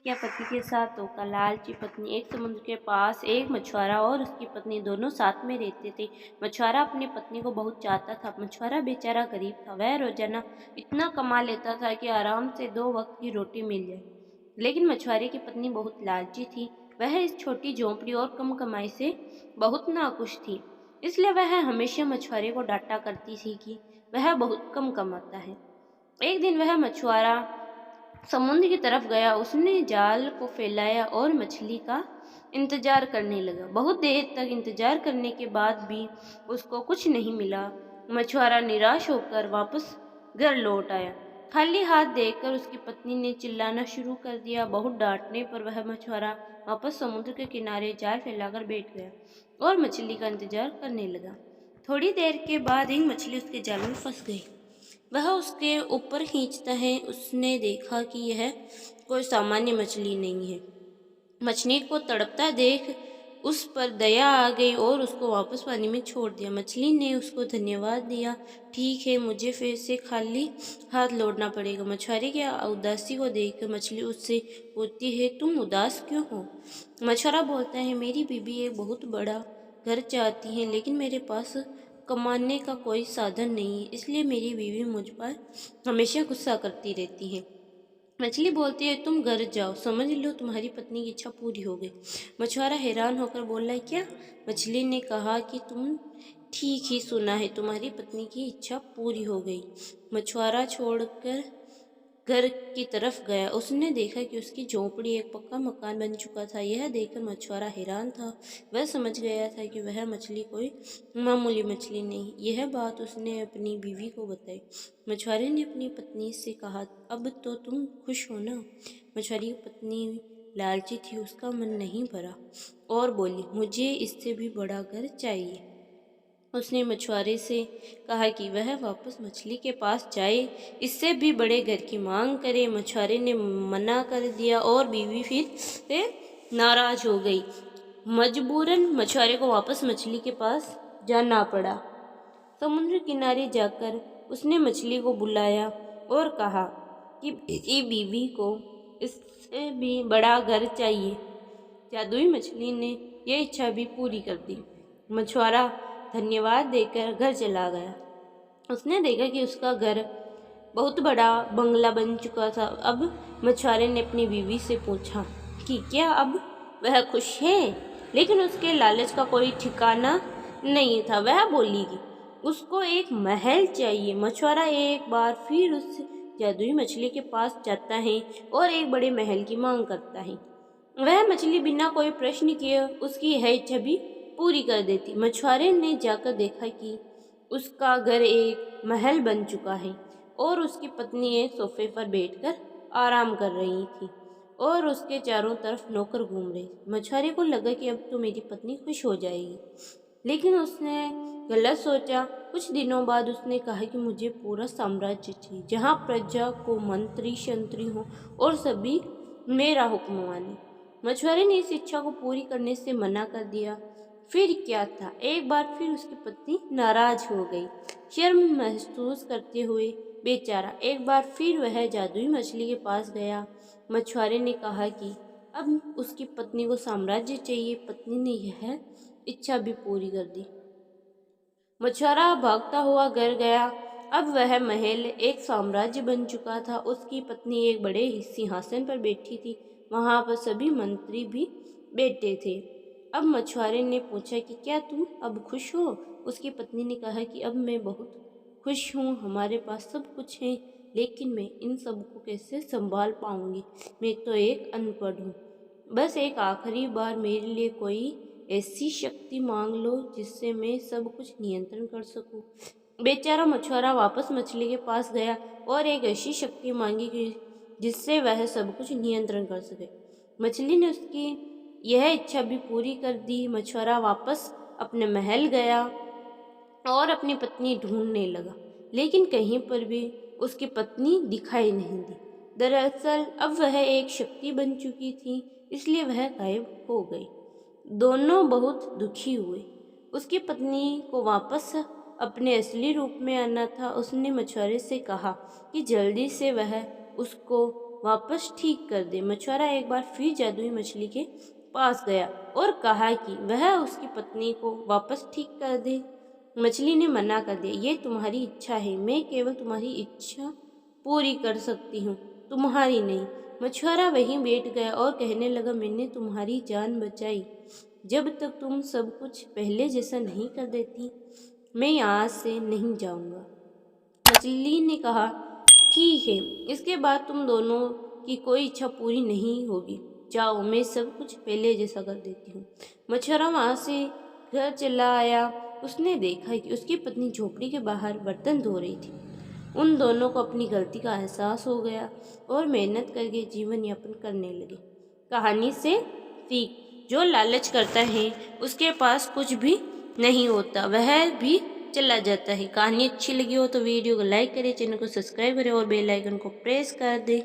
क्या पति के साथ धोखा। लालची पत्नी। एक समुद्र के पास एक मछुआरा और उसकी पत्नी दोनों साथ में रहते थे। मछुआरा अपनी पत्नी को बहुत चाहता था। मछुआरा बेचारा गरीब था। वह रोजाना इतना कमा लेता था कि आराम से 2 वक्त की रोटी मिल जाए। लेकिन मछुआरे की पत्नी बहुत लालची थी। वह इस छोटी झोंपड़ी और कम कमाई से बहुत नाखुश थी। इसलिए वह हमेशा मछुआरे को डांटा करती थी कि वह बहुत कम कमाता है। एक दिन वह मछुआरा समुद्र की तरफ गया। उसने जाल को फैलाया और मछली का इंतजार करने लगा। बहुत देर तक इंतजार करने के बाद भी उसको कुछ नहीं मिला। मछुआरा निराश होकर वापस घर लौट आया। खाली हाथ देखकर उसकी पत्नी ने चिल्लाना शुरू कर दिया। बहुत डांटने पर वह मछुआरा वापस समुद्र के किनारे जाल फैलाकर बैठ गया और मछली का इंतजार करने लगा। थोड़ी देर के बाद एक मछली उसके जाल में फंस गई। वह उसके ऊपर खींचता है। उसने देखा कि यह कोई सामान्य मछली नहीं है। मछली को तड़पता देख उस पर दया आ गई और उसको वापस पानी में छोड़ दिया। मछली ने उसको धन्यवाद दिया। ठीक है, मुझे फिर से खाली हाथ लौटना पड़ेगा। मछुआरे की उदासी को देखकर मछली उससे पूछती है, तुम उदास क्यों हो? मछुआरा बोलता है, मेरी बीवी एक बहुत बड़ा घर चाहती है, लेकिन मेरे पास कमाने का कोई साधन नहीं है, इसलिए मेरी बीवी मुझ पर हमेशा गुस्सा करती रहती है। मछली बोलती है, तुम घर जाओ, समझ लो तुम्हारी पत्नी की इच्छा पूरी हो गई। मछुआरा हैरान होकर बोला, क्या? मछली ने कहा कि तुम ठीक ही सुना है, तुम्हारी पत्नी की इच्छा पूरी हो गई। मछुआरा छोड़कर घर की तरफ गया। उसने देखा कि उसकी झोंपड़ी एक पक्का मकान बन चुका था। यह देखकर मछुआरा हैरान था। वह समझ गया था कि वह मछली कोई मामूली मछली नहीं। यह बात उसने अपनी बीवी को बताई। मछुआरे ने अपनी पत्नी से कहा, अब तो तुम खुश हो ना? मछुआरे की पत्नी लालची थी, उसका मन नहीं भरा और बोली, मुझे इससे भी बड़ा घर चाहिए। उसने मछुआरे से कहा कि वह वापस मछली के पास जाए, इससे भी बड़े घर की मांग करे। मछुआरे ने मना कर दिया और बीवी फिर से नाराज हो गई। मजबूरन मछुआरे को वापस मछली के पास जाना पड़ा। समुद्र किनारे जाकर उसने मछली को बुलाया और कहा कि मेरी बीवी को इससे भी बड़ा घर चाहिए। जादुई मछली ने यह इच्छा भी पूरी कर दी। मछुआरा धन्यवाद देकर घर चला गया। उसने देखा कि उसका घर बहुत बड़ा बंगला बन चुका था। अब मछुआरे ने अपनी बीवी से पूछा कि क्या अब वह खुश है, लेकिन उसके लालच का कोई ठिकाना नहीं था। वह बोली कि उसको एक महल चाहिए। मछुआरा एक बार फिर उस जादुई मछली के पास जाता है और एक बड़े महल की मांग करता है। वह मछली बिना कोई प्रश्न किए उसकी यह इच्छा भी पूरी कर देती। मछुआरे ने जाकर देखा कि उसका घर एक महल बन चुका है और उसकी पत्नी एक सोफे पर बैठकर आराम कर रही थी और उसके चारों तरफ नौकर घूम रहे। मछुआरे को लगा कि अब तो मेरी पत्नी खुश हो जाएगी, लेकिन उसने गलत सोचा। कुछ दिनों बाद उसने कहा कि मुझे पूरा साम्राज्य चाहिए, जहाँ प्रजा को मंत्री शंत्री हो और सभी मेरा हुक्म माने। मछुआरे ने इस इच्छा को पूरी करने से मना कर दिया। फिर क्या था, एक बार फिर उसकी पत्नी नाराज हो गई। शर्म महसूस करते हुए बेचारा एक बार फिर वह जादुई मछली के पास गया। मछुआरे ने कहा कि अब उसकी पत्नी को साम्राज्य चाहिए। पत्नी ने यह इच्छा भी पूरी कर दी। मछुआरा भागता हुआ घर गया। अब वह महल एक साम्राज्य बन चुका था। उसकी पत्नी एक बड़े सिंहासन पर बैठी थी। वहां पर सभी मंत्री भी बैठे थे। अब मछुआरे ने पूछा कि क्या तुम अब खुश हो? उसकी पत्नी ने कहा कि अब मैं बहुत खुश हूँ, हमारे पास सब कुछ है, लेकिन मैं इन सब को कैसे संभाल पाऊंगी? मैं तो एक अनपढ़ हूँ। बस एक आखिरी बार मेरे लिए कोई ऐसी शक्ति मांग लो जिससे मैं सब कुछ नियंत्रण कर सकूं। बेचारा मछुआरा वापस मछली के पास गया और एक ऐसी शक्ति मांगी कि जिससे वह सब कुछ नियंत्रण कर सके। मछली ने उसकी यह इच्छा भी पूरी कर दी। मछुआरा वापस अपने महल गया और अपनी पत्नी ढूंढने लगा, लेकिन कहीं पर भी उसकी पत्नी दिखाई नहीं दी। दरअसल अब वह एक शक्ति बन चुकी थी, इसलिए वह गायब हो गई। दोनों बहुत दुखी हुए। उसकी पत्नी को वापस अपने असली रूप में आना था। उसने मछुआरे से कहा कि जल्दी से वह उसको वापस ठीक कर दे। मछुआरा एक बार फिर जादुई मछली के पास गया और कहा कि वह उसकी पत्नी को वापस ठीक कर दे। मछली ने मना कर दिया, ये तुम्हारी इच्छा है, मैं केवल तुम्हारी इच्छा पूरी कर सकती हूँ, तुम्हारी नहीं। मछुआरा वहीं बैठ गया और कहने लगा, मैंने तुम्हारी जान बचाई, जब तक तुम सब कुछ पहले जैसा नहीं कर देती मैं आज से नहीं जाऊंगा। मछली ने कहा, ठीक है, इसके बाद तुम दोनों की कोई इच्छा पूरी नहीं होगी, जाओ, मैं सब कुछ पहले जैसा कर देती हूँ। मछुआरा वहाँ से घर चला आया। उसने देखा कि उसकी पत्नी झोपड़ी के बाहर बर्तन धो रही थी। उन दोनों को अपनी गलती का एहसास हो गया और मेहनत करके जीवन यापन करने लगे। कहानी से सीख, जो लालच करता है उसके पास कुछ भी नहीं होता, वह भी चला जाता है। कहानी अच्छी लगी हो तो वीडियो को लाइक करें, चैनल को सब्सक्राइब करें और बेल आइकन को प्रेस कर दें।